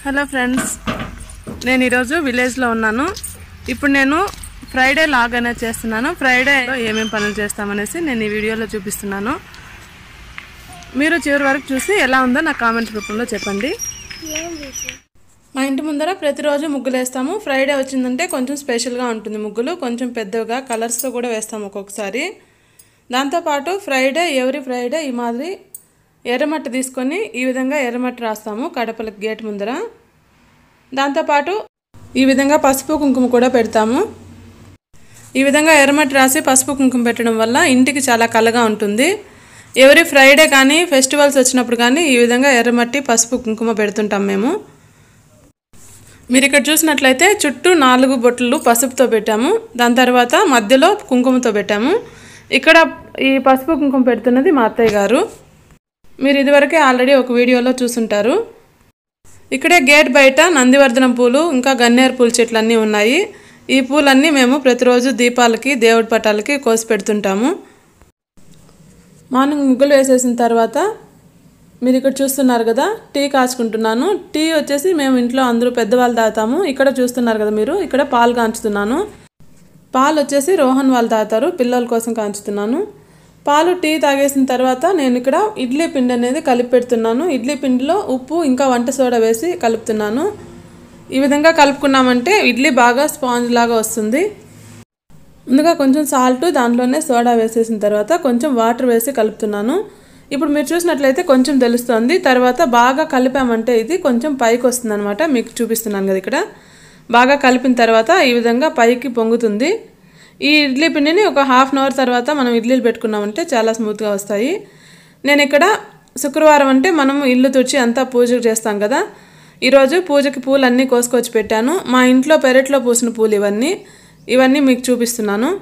Hello friends, నేను ఈరోజు విలేజ్లో ఉన్నాను. ఇప్పుడు నేను ఫ్రైడే లాగ్ అనేది చేస్తున్నాను. ఫ్రైడేలో ఏమేమి పనులు చేస్తామనేసి నేను ఈ వీడియోలో చూపిస్తున్నాను. మీరు చివరి వరకు చూసి ఎలా ఉందో నా కామెంట్ రూపంలో చెప్పండి. మా ఇంటి ముందర ప్రతిరోజు ముగ్గులు వేస్తాము. ఫ్రైడే వచ్చిందంటే కొంచెం స్పెషల్గా ఉంటుంది. ముగ్గులు కొంచెం పెద్దగా కలర్స్తో కూడా వేస్తాము ఒక్కొక్కసారి. దాంతోపాటు ఎవ్రీ ఫ్రైడే ఈ మాదిరి ఎర్రమట్టి తీసుకొని ఈ విధంగా ఎర్రమట్టి రాస్తాము కడపలకి గేట్ ముందర. దాంతోపాటు ఈ విధంగా పసుపు కుంకుమ కూడా పెడతాము. ఈ విధంగా ఎర్రమట్టి రాసి పసుపు కుంకుమ పెట్టడం వల్ల ఇంటికి చాలా కళగా ఉంటుంది. ఎవ్రీ ఫ్రైడే కానీ ఫెస్టివల్స్ వచ్చినప్పుడు కానీ ఈ విధంగా ఎర్రమట్టి పసుపు కుంకుమ పెడుతుంటాం మేము. మీరు ఇక్కడ చూసినట్లయితే చుట్టూ 4 బొట్లు పసుపుతో పెట్టాము. దాని తర్వాత మధ్యలో కుంకుమతో పెట్టాము. ఇక్కడ ఈ పసుపు కుంకుమ పెడుతున్నది మా అత్తయ్య గారు. మీరు ఇదివరకే ఆల్రెడీ ఒక వీడియోలో చూసుంటారు. ఇక్కడే గేట్ బయట నందివర్ధనం పూలు ఇంకా గన్నేరు పూల చెట్లు అన్నీ ఉన్నాయి. ఈ పూలన్నీ మేము ప్రతిరోజు దీపాలకి దేవుడి పటాలకి కోసి పెడుతుంటాము. మార్నింగ్ ముగ్గులు వేసేసిన తర్వాత మీరు ఇక్కడ చూస్తున్నారు కదా, టీ కాచుకుంటున్నాను. టీ వచ్చేసి మేము ఇంట్లో అందరూ పెద్దవాళ్ళు తాగుతాము. ఇక్కడ చూస్తున్నారు కదా మీరు, ఇక్కడ పాలు కాంచుతున్నాను. పాలు వచ్చేసి రోహన్ వాళ్ళు తాగుతారు, పిల్లల కోసం కాంచుతున్నాను. పాలు టీ తాగేసిన తర్వాత నేను ఇక్కడ ఇడ్లీ పిండి అనేది కలిపి పెడుతున్నాను. ఇడ్లీ పిండిలో ఉప్పు ఇంకా వంట సోడా వేసి కలుపుతున్నాను. ఈ విధంగా కలుపుకున్నామంటే ఇడ్లీ బాగా స్పాంజ్ లాగా వస్తుంది. ముందుగా కొంచెం సాల్ట్, దాంట్లోనే సోడా వేసేసిన తర్వాత కొంచెం వాటర్ వేసి కలుపుతున్నాను. ఇప్పుడు మీరు చూసినట్లయితే కొంచెం తెలుస్తుంది. తర్వాత బాగా కలిపామంటే ఇది కొంచెం పైకి వస్తుంది అనమాట. మీకు చూపిస్తున్నాను కదా, ఇక్కడ బాగా కలిపిన తర్వాత ఈ విధంగా పైకి పొంగుతుంది. ఈ ఇడ్లీ పిండిని ఒక హాఫ్ అన్ అవర్ తర్వాత మనం ఇడ్లీలు పెట్టుకున్నామంటే చాలా స్మూత్గా వస్తాయి. నేను ఇక్కడ శుక్రవారం అంటే మనం ఇల్లు తుడిచి అంతా పూజకు చేస్తాం కదా, ఈరోజు పూజకి పూలు అన్నీ కోసుకొచ్చి పెట్టాను. మా ఇంట్లో పెరట్లో పూసిన పూలు ఇవన్నీ మీకు చూపిస్తున్నాను.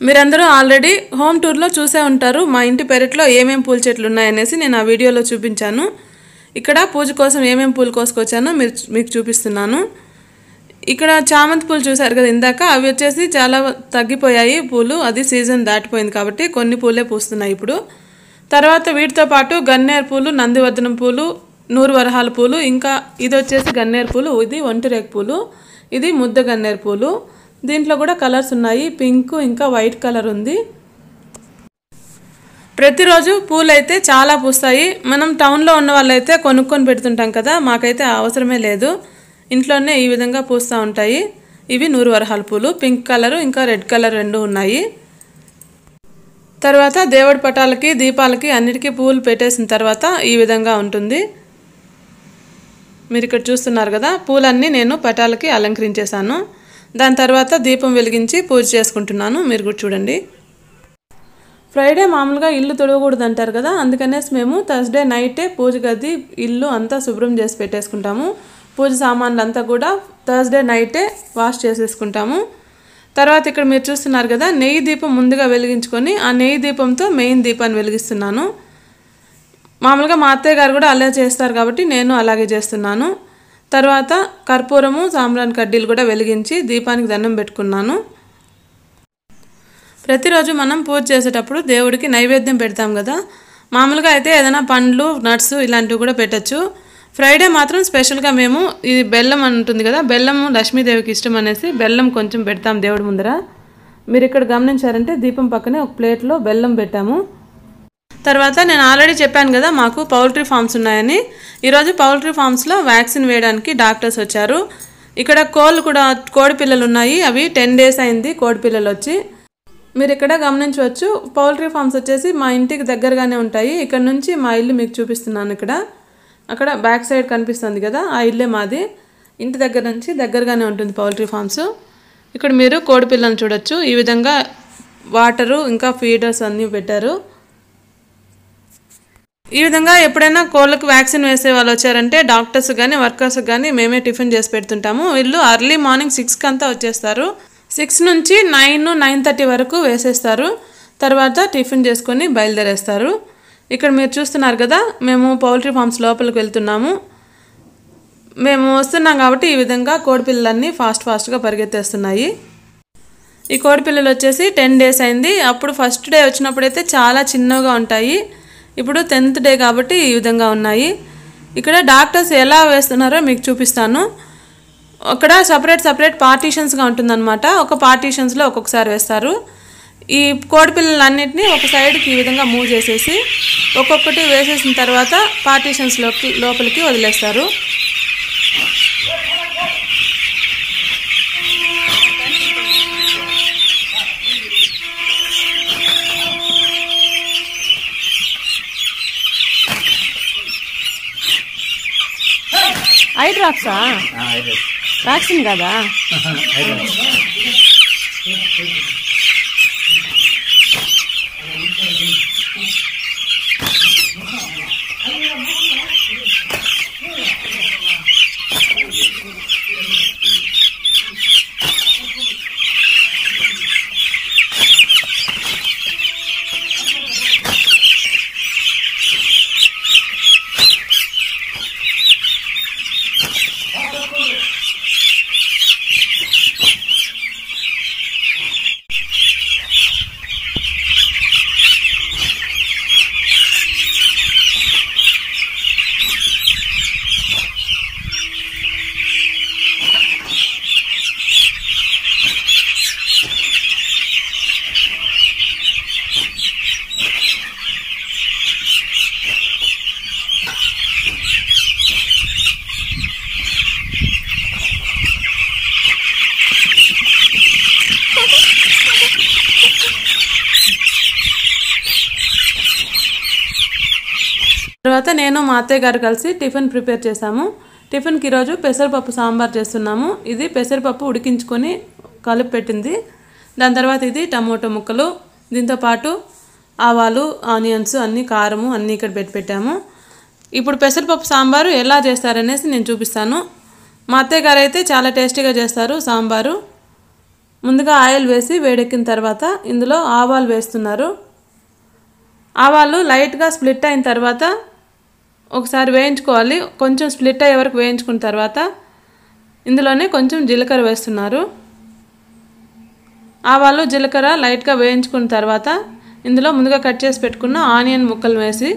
మీరందరూ ఆల్రెడీ హోమ్ టూర్లో చూసే ఉంటారు మా ఇంటి పెరట్లో ఏమేమి పూల చెట్లు ఉన్నాయనేసి. నేను ఆ వీడియోలో చూపించాను. ఇక్కడ పూజ కోసం ఏమేమి పూలు కోసుకొచ్చానో మీకు చూపిస్తున్నాను. ఇక్కడ చామంతి పూలు చూసారు కదా ఇందాక, అవి వచ్చేసి చాలా తగ్గిపోయాయి పూలు. అది సీజన్ దాటిపోయింది కాబట్టి కొన్ని పూలే పూస్తున్నాయి ఇప్పుడు. తర్వాత వీటితో పాటు గన్నేరు పూలు, నందివర్ధనం పూలు, నూరు వరహాల పూలు, ఇంకా ఇది వచ్చేసి గన్నేరు పూలు, ఇది ఒంటిరేకు పూలు, ఇది ముద్ద గన్నేరు పూలు. దీంట్లో కూడా కలర్స్ ఉన్నాయి, పింక్ ఇంకా వైట్ కలర్ ఉంది. ప్రతిరోజు పూలు అయితే చాలా పూస్తాయి. మనం టౌన్లో ఉన్న వాళ్ళైతే కొనుక్కొని పెడుతుంటాం కదా, మాకైతే అవసరమే లేదు. ఇంట్లోనే ఈ విధంగా పూస్తూ ఉంటాయి. ఇవి నూరు వరహాల పూలు, పింక్ కలరు ఇంకా రెడ్ కలర్ రెండు ఉన్నాయి. తర్వాత దేవుడి పటాలకి దీపాలకి అన్నిటికీ పూలు పెట్టేసిన తర్వాత ఈ విధంగా ఉంటుంది. మీరు ఇక్కడ చూస్తున్నారు కదా, పూలన్నీ నేను పటాలకి అలంకరించేశాను. దాని తర్వాత దీపం వెలిగించి పూజ చేసుకుంటున్నాను. మీరు కూడా చూడండి. ఫ్రైడే మామూలుగా ఇల్లు తొడవకూడదు అంటారు కదా, అందుకనేసి మేము థర్స్డే నైటే పూజ గది ఇల్లు అంతా శుభ్రం చేసి పెట్టేసుకుంటాము. పూజ సామాన్లు అంతా కూడా థర్స్డే నైటే వాష్ చేసేసుకుంటాము. తర్వాత ఇక్కడ మీరు చూస్తున్నారు కదా, నెయ్యి దీపం ముందుగా వెలిగించుకొని ఆ నెయ్యి దీపంతో మెయిన్ దీపాన్ని వెలిగిస్తున్నాను. మామూలుగా మా అత్తయ్య గారు కూడా అలా చేస్తారు కాబట్టి నేను అలాగే చేస్తున్నాను. తర్వాత కర్పూరము, సాంబ్రాన్ కడ్డీలు కూడా వెలిగించి దీపానికి దండం పెట్టుకున్నాను. ప్రతిరోజు మనం పూజ చేసేటప్పుడు దేవుడికి నైవేద్యం పెడతాం కదా, మామూలుగా అయితే ఏదైనా పండ్లు, నట్స్ ఇలాంటివి కూడా పెట్టచ్చు. ఫ్రైడే మాత్రం స్పెషల్గా మేము ఇది బెల్లం ఉంటుంది కదా, బెల్లము లక్ష్మీదేవికి ఇష్టం అనేసి బెల్లం కొంచెం పెడతాం దేవుడి ముందర. మీరు ఇక్కడ గమనించారంటే దీపం పక్కనే ఒక ప్లేట్లో బెల్లం పెట్టాము. తర్వాత నేను ఆల్రెడీ చెప్పాను కదా మాకు పౌల్ట్రీ ఫార్మ్స్ ఉన్నాయని. ఈరోజు పౌల్ట్రీ ఫార్మ్స్లో వ్యాక్సిన్ వేయడానికి డాక్టర్స్ వచ్చారు. ఇక్కడ కోడి పిల్లలు ఉన్నాయి. అవి 10 days అయింది కోడి పిల్లలు వచ్చి. మీరు ఇక్కడ గమనించవచ్చు, పౌల్ట్రీ ఫార్మ్స్ వచ్చేసి మా ఇంటికి దగ్గరగానే ఉంటాయి. ఇక్కడ నుంచి మా ఇల్లు మీకు చూపిస్తున్నాను. అక్కడ బ్యాక్ సైడ్ కనిపిస్తుంది కదా, ఆ ఇల్లే మాది. ఇంటి దగ్గర నుంచి దగ్గరగానే ఉంటుంది పౌల్ట్రీ ఫార్మ్స్. ఇక్కడ మీరు కోడి పిల్లలను చూడొచ్చు. ఈ విధంగా వాటరు ఇంకా ఫీడర్స్ అన్నీ పెట్టారు. ఈ విధంగా ఎప్పుడైనా కోళ్ళకు వ్యాక్సిన్ వేసే వాళ్ళు వచ్చారంటే డాక్టర్స్ కానీ వర్కర్స్ కానీ మేమే టిఫిన్ చేసి పెడుతుంటాము. వీళ్ళు అర్లీ మార్నింగ్ 6కి అంతా వచ్చేస్తారు. 6 నుంచి 9-9:30 వరకు వేసేస్తారు. తర్వాత టిఫిన్ చేసుకొని బయలుదేరేస్తారు. ఇక్కడ మీరు చూస్తున్నారు కదా, మేము పౌల్ట్రీ ఫార్మ్స్ లోపలికి వెళ్తున్నాము. మేము వస్తున్నాం కాబట్టి ఈ విధంగా కోడిపిల్లలన్నీ ఫాస్ట్గా పరిగెత్తేస్తున్నాయి. ఈ కోడిపిల్లలు వచ్చేసి 10 days అయింది. అప్పుడు ఫస్ట్ డే వచ్చినప్పుడైతే చాలా చిన్నగా ఉంటాయి. ఇప్పుడు 10th డే కాబట్టి ఈ విధంగా ఉన్నాయి. ఇక్కడ డాక్టర్స్ ఎలా వేస్తున్నారో మీకు చూపిస్తాను. అక్కడ సపరేట్ పార్టీషన్స్గా ఉంటుందన్నమాట. ఒక పార్టీషన్స్లో ఒక్కొక్కసారి వేస్తారు. ఈ కోడిపిల్లలన్నింటినీ ఒక సైడ్కి ఈ విధంగా మూవ్ చేసేసి ఒక్కొక్కటి వేసేసిన తర్వాత పార్టీషన్స్ లోపలికి వదిలేస్తారు. ఐ డ్రాప్సా? వ్యాక్సిన్ కదా? తర్వాత నేను మా అత్తయ్య గారు కలిసి టిఫిన్ ప్రిపేర్ చేసాము. టిఫిన్కి ఈరోజు పెసరపప్పు సాంబార్ చేస్తున్నాము. ఇది పెసరపప్పు ఉడికించుకొని కలిపి పెట్టింది. దాని తర్వాత ఇది టమోటో ముక్కలు, దీంతోపాటు ఆవాలు, ఆనియన్స్, అన్నీ కారము అన్నీ ఇక్కడ పెట్టాము. ఇప్పుడు పెసరపప్పు సాంబారు ఎలా చేస్తారనేసి నేను చూపిస్తాను. మా అత్తయ్య గారు అయితే చాలా టేస్టీగా చేస్తారు సాంబారు. ముందుగా ఆయిల్ వేసి వేడెక్కిన తర్వాత ఇందులో ఆవాలు వేస్తున్నారు. ఆవాలు లైట్గా స్ప్లిట్ అయిన తర్వాత ఒకసారి వేయించుకోవాలి. కొంచెం స్ప్లిట్ అయ్యే వరకు వేయించుకున్న తర్వాత ఇందులోనే కొంచెం జీలకర్ర వేస్తున్నారు. ఆవాలు జీలకర్ర లైట్గా వేయించుకున్న తర్వాత ఇందులో ముందుగా కట్ చేసి పెట్టుకున్న ఆనియన్ ముక్కలు వేసి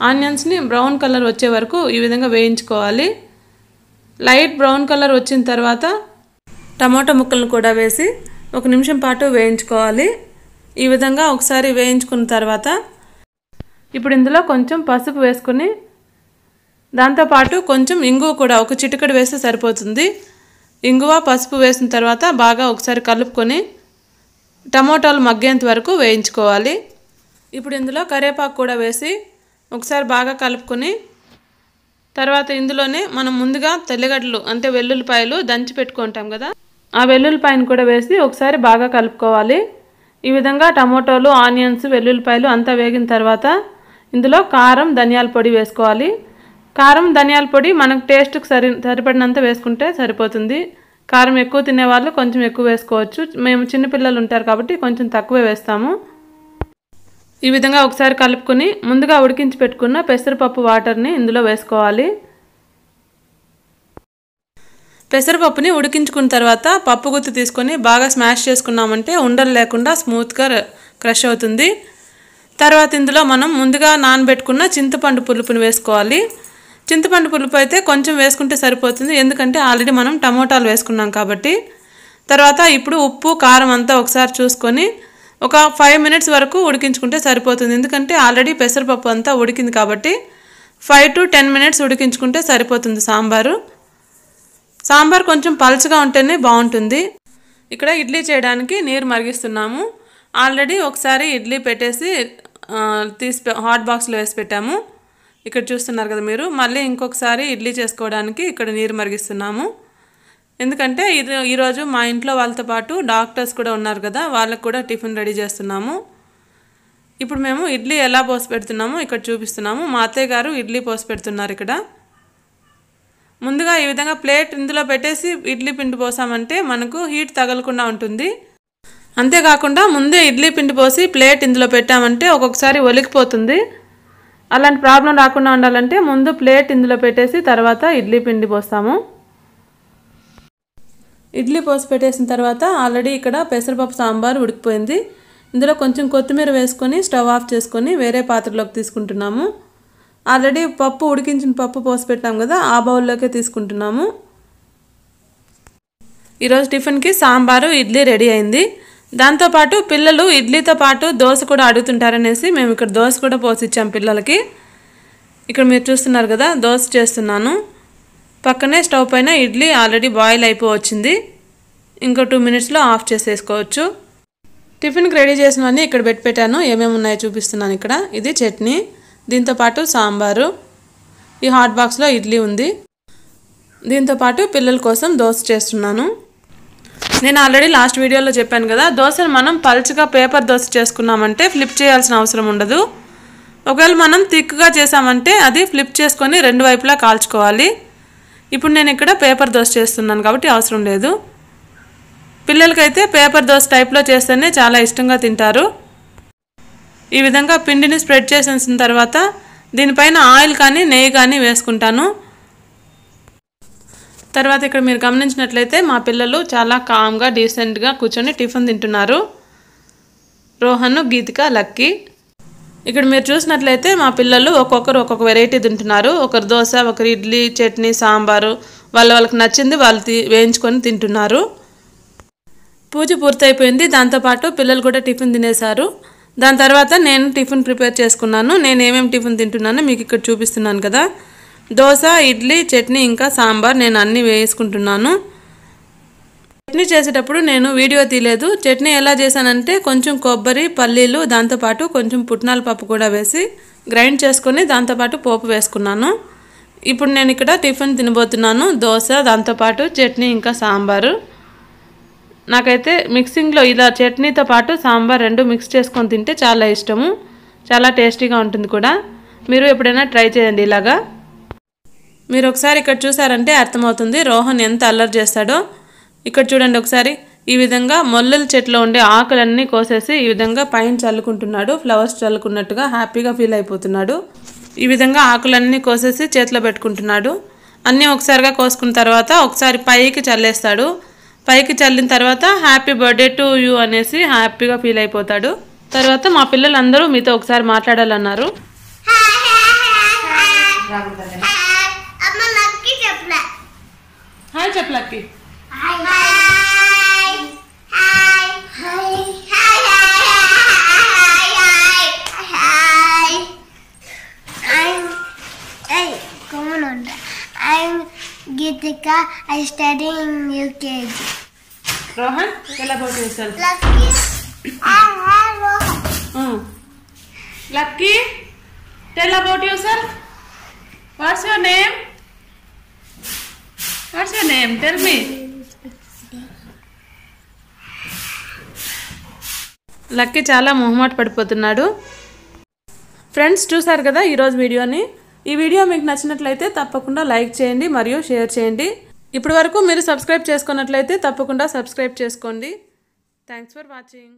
ఆనియన్స్ని బ్రౌన్ కలర్ వచ్చే వరకు ఈ విధంగా వేయించుకోవాలి. లైట్ బ్రౌన్ కలర్ వచ్చిన తర్వాత టమాటో ముక్కలను కూడా వేసి 1 నిమిషం పాటు వేయించుకోవాలి. ఈ విధంగా ఒకసారి వేయించుకున్న తర్వాత ఇప్పుడు ఇందులో కొంచెం పసుపు వేసుకొని దాంతోపాటు కొంచెం ఇంగువ కూడా ఒక చిటికెడు వేస్తే సరిపోతుంది. ఇంగువ పసుపు వేసిన తర్వాత బాగా ఒకసారి కలుపుకొని టమోటాలు మగ్గేంత వరకు వేయించుకోవాలి. ఇప్పుడు ఇందులో కరివేపాకు కూడా వేసి ఒకసారి బాగా కలుపుకొని తర్వాత ఇందులోనే మనం ముందుగా తెల్లగడ్డలు అంటే వెల్లుల్లిపాయలు దంచి పెట్టుకుంటాం కదా, ఆ వెల్లుల్లిపాయను కూడా వేసి ఒకసారి బాగా కలుపుకోవాలి. ఈ విధంగా టమోటాలు, ఆనియన్స్, వెల్లుల్లిపాయలు అంతా వేగిన తర్వాత ఇందులో కారం, ధనియాల పొడి వేసుకోవాలి. కారం, ధనియాల పొడి మనకు టేస్ట్కి సరిపడినంత వేసుకుంటే సరిపోతుంది. కారం ఎక్కువ తినేవాళ్ళు కొంచెం ఎక్కువ వేసుకోవచ్చు. మేము చిన్నపిల్లలు ఉంటారు కాబట్టి కొంచెం తక్కువే వేస్తాము. ఈ విధంగా ఒకసారి కలుపుకొని ముందుగా ఉడికించి పెట్టుకున్న పెసరపప్పు వాటర్ని ఇందులో వేసుకోవాలి. పెసరపప్పుని ఉడికించుకున్న తర్వాత పప్పు గుత్తి తీసుకొని బాగా స్మాష్ చేసుకున్నామంటే ఉండలు లేకుండా స్మూత్గా క్రష్ అవుతుంది. తర్వాత ఇందులో మనం ముందుగా నానబెట్టుకున్న చింతపండు పులుపుని వేసుకోవాలి. చింతపండు పులుపు అయితే కొంచెం వేసుకుంటే సరిపోతుంది, ఎందుకంటే ఆల్రెడీ మనం టమోటాలు వేసుకున్నాం కాబట్టి. తర్వాత ఇప్పుడు ఉప్పు, కారం అంతా ఒకసారి చూసుకొని ఒక 5 మినిట్స్ వరకు ఉడికించుకుంటే సరిపోతుంది. ఎందుకంటే ఆల్రెడీ పెసరపప్పు అంతా ఉడికింది కాబట్టి 5 to 10 మినిట్స్ ఉడికించుకుంటే సరిపోతుంది సాంబారు. సాంబార్ కొంచెం పల్చగా ఉంటేనే బాగుంటుంది. ఇక్కడ ఇడ్లీ చేయడానికి నీరు మరిగిస్తున్నాము. ఆల్రెడీ ఒకసారి ఇడ్లీ పెట్టేసి తీసి హాట్ బాక్స్లో వేసి పెట్టాము. ఇక్కడ చూస్తున్నారు కదా మీరు. మళ్ళీ ఇంకొకసారి ఇడ్లీ చేసుకోవడానికి ఇక్కడ నీరు మరిగిస్తున్నాము. ఎందుకంటే ఈరోజు మా ఇంట్లో వాళ్ళతో పాటు డాక్టర్స్ కూడా ఉన్నారు కదా, వాళ్ళకు కూడా టిఫిన్ రెడీ చేస్తున్నాము. ఇప్పుడు మేము ఇడ్లీ ఎలా పోసి పెడుతున్నామో ఇక్కడ చూపిస్తున్నాము. మా అత్తయ్య గారు ఇడ్లీ పోసి పెడుతున్నారు. ఇక్కడ ముందుగా ఈ విధంగా ప్లేట్ ఇందులో పెట్టేసి ఇడ్లీ పిండి పోసామంటే మనకు హీట్ తగలకుండా ఉంటుంది. అంతేకాకుండా ముందే ఇడ్లీ పిండి పోసి ప్లేట్ ఇందులో పెట్టామంటే ఒక్కొక్కసారి ఒలికిపోతుంది. అలాంటి ప్రాబ్లం రాకుండా ఉండాలంటే ముందు ప్లేట్ ఇందులో పెట్టేసి తర్వాత ఇడ్లీ పిండి పోస్తాము. ఇడ్లీ పోసి పెట్టేసిన తర్వాత ఆల్రెడీ ఇక్కడ పెసరపప్పు సాంబార్ ఉడికిపోయింది. ఇందులో కొంచెం కొత్తిమీర వేసుకొని స్టవ్ ఆఫ్ చేసుకొని వేరే పాత్రలోకి తీసుకుంటున్నాము. ఆల్రెడీ పప్పు ఉడికించిన పప్పు పోసి పెట్టాం కదా, ఆ బౌల్లోకే తీసుకుంటున్నాము. ఈరోజు టిఫిన్కి సాంబారు ఇడ్లీ రెడీ అయింది. దాంతోపాటు పిల్లలు ఇడ్లీతో పాటు దోశ కూడా అడుగుతుంటారనేసి మేము ఇక్కడ దోశ కూడా పోసిచ్చాం పిల్లలకి. ఇక్కడ మీరు చూస్తున్నారు కదా, దోశ చేస్తున్నాను. పక్కనే స్టవ్ పైన ఇడ్లీ ఆల్రెడీ బాయిల్ అయిపోవచ్చింది. ఇంకో 2 మినిట్స్లో ఆఫ్ చేసేసుకోవచ్చు. టిఫిన్కి రెడీ చేసినవన్నీ ఇక్కడ పెట్టాను. ఏమేమి ఉన్నాయో చూపిస్తున్నాను ఇక్కడ. ఇది చట్నీ, దీంతోపాటు సాంబారు, ఈ హాట్ బాక్స్లో ఇడ్లీ ఉంది. దీంతోపాటు పిల్లల కోసం దోశ చేస్తున్నాను. నేను ఆల్రెడీ లాస్ట్ వీడియోలో చెప్పాను కదా, దోశను మనం పల్చగా పేపర్ దోశ చేసుకున్నామంటే ఫ్లిప్ చేయాల్సిన అవసరం ఉండదు. ఒకవేళ మనం థిక్గా చేసామంటే అది ఫ్లిప్ చేసుకొని 2 వైపులా కాల్చుకోవాలి. ఇప్పుడు నేను ఇక్కడ పేపర్ దోశ చేస్తున్నాను కాబట్టి అవసరం లేదు. పిల్లలకైతే పేపర్ దోశ టైప్లో చేస్తేనే చాలా ఇష్టంగా తింటారు. ఈ విధంగా పిండిని స్ప్రెడ్ చేసిన తర్వాత దీనిపైన ఆయిల్ కానీ నెయ్యి కానీ వేసుకుంటాను. తర్వాత ఇక్కడ మీరు గమనించినట్లయితే మా పిల్లలు చాలా కామ్గా డీసెంట్గా కూర్చొని టిఫిన్ తింటున్నారు. రోహన్, గీతిక, లక్కీ. ఇక్కడ మీరు చూసినట్లయితే మా పిల్లలు ఒక్కొక్కరు ఒక్కొక్క వెరైటీ తింటున్నారు. ఒకరు దోశ, ఒకరు ఇడ్లీ, చట్నీ, సాంబారు, వాళ్ళకి నచ్చింది వాళ్ళు వేయించుకొని తింటున్నారు. పూజ పూర్తయిపోయింది. దాంతోపాటు పిల్లలు కూడా టిఫిన్ తినేశారు. దాని తర్వాత నేను టిఫిన్ ప్రిపేర్ చేసుకున్నాను. నేను ఏమేమి టిఫిన్ తింటున్నానో మీకు ఇక్కడ చూపిస్తున్నాను కదా. దోశ, ఇడ్లీ, చట్నీ ఇంకా సాంబార్ నేను అన్నీ వేసుకుంటున్నాను. చట్నీ చేసేటప్పుడు నేను వీడియో తీయలేదు. చట్నీ ఎలా చేశానంటే కొంచెం కొబ్బరి, పల్లీలు, దాంతోపాటు కొంచెం పుట్నాల పప్పు కూడా వేసి గ్రైండ్ చేసుకొని దాంతోపాటు పోపు వేసుకున్నాను. ఇప్పుడు నేను ఇక్కడ టిఫిన్ తినబోతున్నాను. దోశ, దాంతోపాటు చట్నీ ఇంకా సాంబారు. నాకైతే మిక్సింగ్లో ఇలా చట్నీతో పాటు సాంబార్ 2 మిక్స్ చేసుకొని తింటే చాలా ఇష్టము. చాలా టేస్టీగా ఉంటుంది కూడా. మీరు ఎప్పుడైనా ట్రై చేయండి ఇలాగా. మీరు ఒకసారి ఇక్కడ చూసారంటే అర్థమవుతుంది రోహన్ ఎంత అల్లరి చేస్తాడో. ఇక్కడ చూడండి ఒకసారి. ఈ విధంగా మొల్లల చెట్లో ఉండే ఆకులన్నీ కోసేసి ఈ విధంగా పైన చల్లుకుంటున్నాడు. ఫ్లవర్స్ చల్లుకున్నట్టుగా హ్యాపీగా ఫీల్ అయిపోతున్నాడు. ఈ విధంగా ఆకులన్నీ కోసేసి చేతిలో పెట్టుకుంటున్నాడు. అన్నీ ఒకసారిగా కోసుకున్న తర్వాత ఒకసారి పైకి చల్లేస్తాడు. పైకి చల్లిన తర్వాత హ్యాపీ బర్త్డే టు యూ అనేసి హ్యాపీగా ఫీల్ అయిపోతాడు. తర్వాత మా పిల్లలందరూ మీతో ఒకసారి మాట్లాడాలన్నారు. హాయ్ చెప్పు lucky. I'm Geetika. I study in UKG. Rohan, tell about yourself. Lucky. Rohan. Lucky, tell about yourself. What's your name? What's your name? Tell me. Lucky చాలా మొహమాట పడిపోతున్నాడు. ఫ్రెండ్స్ చూసారు కదా ఈరోజు వీడియోని. ఈ వీడియో మీకు నచ్చినట్లయితే తప్పకుండా లైక్ చేయండి మరియు షేర్ చేయండి. ఇప్పటి వరకు మీరు సబ్స్క్రైబ్ చేసుకున్నట్లయితే తప్పకుండా సబ్స్క్రైబ్ చేసుకోండి. Thanks for watching.